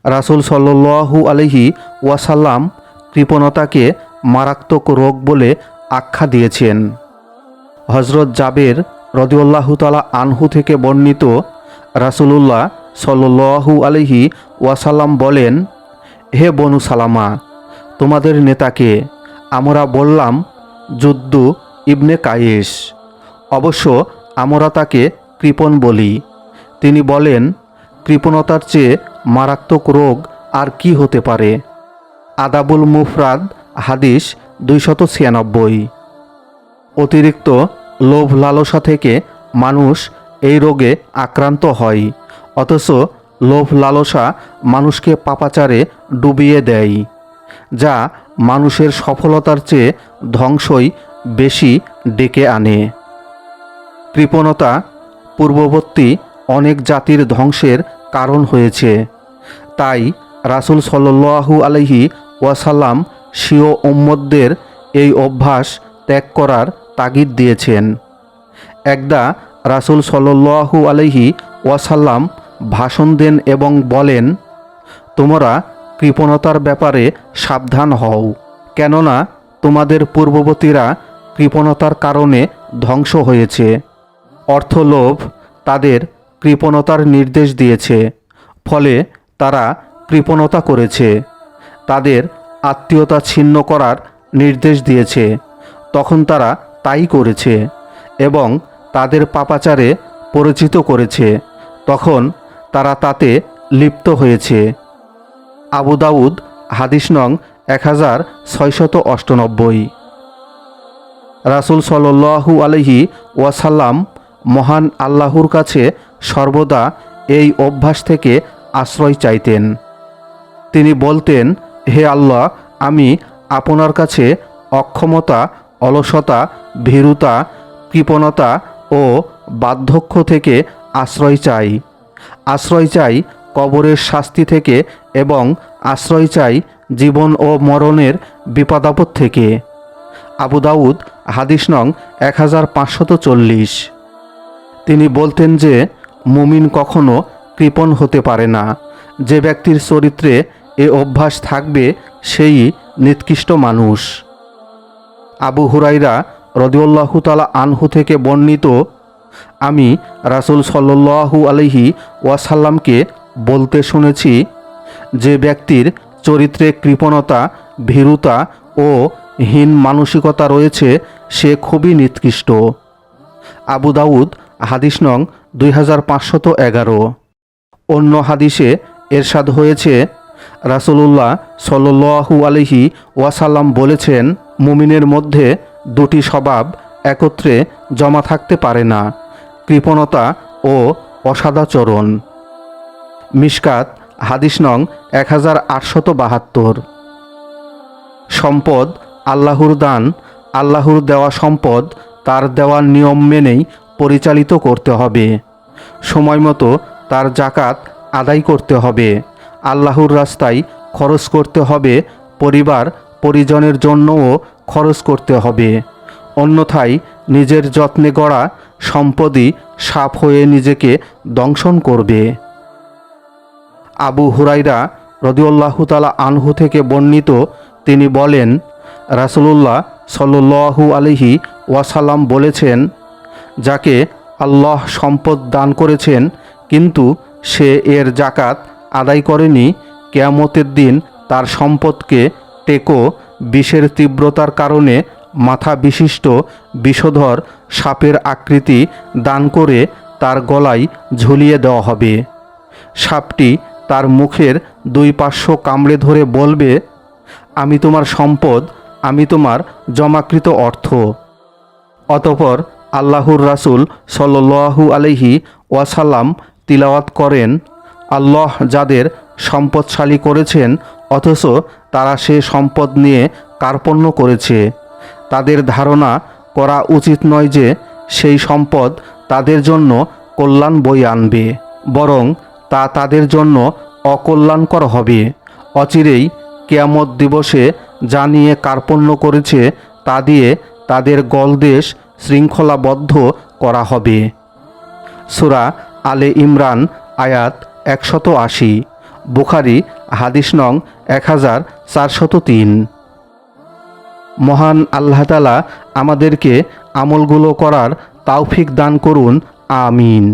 রাসূল সাল্লাল্লাহু আলাইহি ওয়াসাল্লাম কৃপণতাকে মারাত্মক রোগ বলে আখ্যা দিয়েছেন। হযরত জাবের রাদিয়াল্লাহু তাআলা আনহু থেকে বর্ণিত, রাসূলুল্লাহ সাল্লাল্লাহু আলাইহি ওয়াসাল্লাম বলেন, হে বনু সালামা, তোমাদের নেতাকে। আমরা বললাম, যুদ্দু ইবনে কায়েস। অবশ্য আমরা তাকে কৃপণ বলি। তিনি বলেন, কৃপণতার চেয়ে মারাত্মক রোগ আর কি হতে পারে? আদাবুল মুফরাদ হাদিস 296। অতিরিক্ত লোভ লালসা থেকে মানুষ এই রোগে আক্রান্ত হয়, অথচ লোভ লালসা মানুষকে পাপাচারে ডুবিয়ে দেয়, যা মানুষের সফলতার চেয়ে ধ্বংসই বেশি ডেকে আনে। কৃপণতা পূর্ববর্তী অনেক জাতির ধ্বংসের কারণ হয়েছে। তাই রাসূল সাল্লাল্লাহু আলাইহি ওয়াসাল্লাম স্বীয় উম্মতদের এই অভ্যাস ত্যাগ করার তাগিদ দিয়েছেন। একদা রাসূল সাল্লাল্লাহু আলাইহি ওয়াসাল্লাম ভাষণ দেন এবং বলেন, তোমরা কৃপণতার ব্যাপারে সাবধান হও, কেননা তোমাদের পূর্ববর্তীরা কৃপণতার কারণে ধ্বংস হয়েছে। অর্থলোভ তাদের কৃপণতার নির্দেশ দিয়েছে, ফলে তারা কৃপণতা করেছে। তাদের আত্মীয়তা ছিন্ন করার নির্দেশ দিয়েছে, তখন তারা তাই করেছে। এবং তাদের পাপাচারে পরিচিত করেছে, তখন তারা তাতে লিপ্ত হয়েছে। আবু দাউদ হাদিস নং 1698। রাসূল সাল্লাল্লাহু আলাইহি ওয়াসাল্লাম মহান আল্লাহর কাছে সর্বদা এই অভ্যাস থেকে আশ্রয় চাইতেন। তিনি বলতেন, হে আল্লাহ, আমি আপনার কাছে অক্ষমতা, অলসতা, ভীরুতা, কৃপণতা ও বার্ধক্য থেকে আশ্রয় চাই। আশ্রয় চাই কবরের শাস্তি থেকে এবং আশ্রয় চাই জীবন ও মরণের বিপদাপদ থেকে। আবু দাউদ হাদিস নং 1540। তিনি বলতেন যে মুমিন কখনো কৃপণ হতে পারে না। যে ব্যক্তির চরিত্রে এ অভ্যাস থাকবে সেই নিকৃষ্ট মানুষ। আবু হুরাইরা রাদিয়াল্লাহু তাআলা আনহু থেকে বর্ণিত, আমি রাসূল সাল্লাল্লাহু আলাইহি ওয়াসাল্লামকে বলতে শুনেছি, যে ব্যক্তির চরিত্রে কৃপণতা, ভীরুতা ও হীন মানসিকতা রয়েছে সে খুবই নিকৃষ্ট। আবু দাউদ হাদিস নং 2511। অন্য হাদিসে এরশাদ হয়েছে, রাসূলুল্লাহ সাল্লাল্লাহু আলাইহি ওয়াসাল্লাম বলেছেন, মুমিনের মধ্যে দুটি স্বভাব একত্রে জমা থাকতে পারে না, কৃপণতা ও অসদাচরণ। মিশকাত হাদিস নং 1872। সম্পদ আল্লাহর দান। আল্লাহর দেওয়া সম্পদ তার দেওয়ার নিয়ম মেনেই পরিচালিত করতে হবে। সময়মতো তার যাকাত আদায় করতে হবে। আল্লাহর রাস্তায় খরচ করতে হবে। পরিবার পরিজনের জন্যও খরচ করতে হবে। অন্যথায় নিজের যত্নে গড়া সম্পদই সাপ হয়ে নিজেকে দংশন করবে। আবু হুরাইরা রাদিয়াল্লাহু তাআলা আনহু থেকে বর্ণিত, তিনি বলেন, রাসূলুল্লাহ সাল্লাল্লাহু আলাইহি ওয়াসাল্লাম বলেছেন, যাকে আল্লাহ সম্পদ দান করেছেন কিন্তু সে এর যাকাত আদায় করেনি, কিয়ামতের দিন তার সম্পদকে টেকো বিষের তীব্রতার কারণে মাথা বিশিষ্ট বিষধর সাপের আকৃতি দান করে তার গলায় ঝুলিয়ে দেওয়া হবে। সাপটি তার মুখের দুই পার্শ্ব কামড়ে ধরে বলবে, আমি তোমার সম্পদ, আমি তোমার জমাকৃত অর্থ। অতঃপর আল্লাহর রাসূল সাল্লাল্লাহু আলাইহি ওয়াসাল্লাম তিলাওয়াত করেন, আল্লাহ যাদের সম্পদশালী করেছেন অথচ তারা সে সম্পদ নিয়ে কার্পণ্য করেছে, তাদের ধারণা করা উচিত নয় যে সেই সম্পদ তাদের জন্য কল্যাণ বয়ে আনবে, বরং তা তাদের জন্য অকল্যাণকর হবে। অচিরেই কিয়ামত দিবসে যা নিয়ে কার্পণ্য করেছে তা দিয়ে তাদের গলদেশ শৃঙ্খলাবদ্ধ করা হবে। সূরা আলে ইমরান আয়াত 180। বুখারী হাদিস নং 1403। মহান আল্লাহ তাআলা আমাদেরকে আমলগুলো করার তৌফিক দান করুন। আমিন।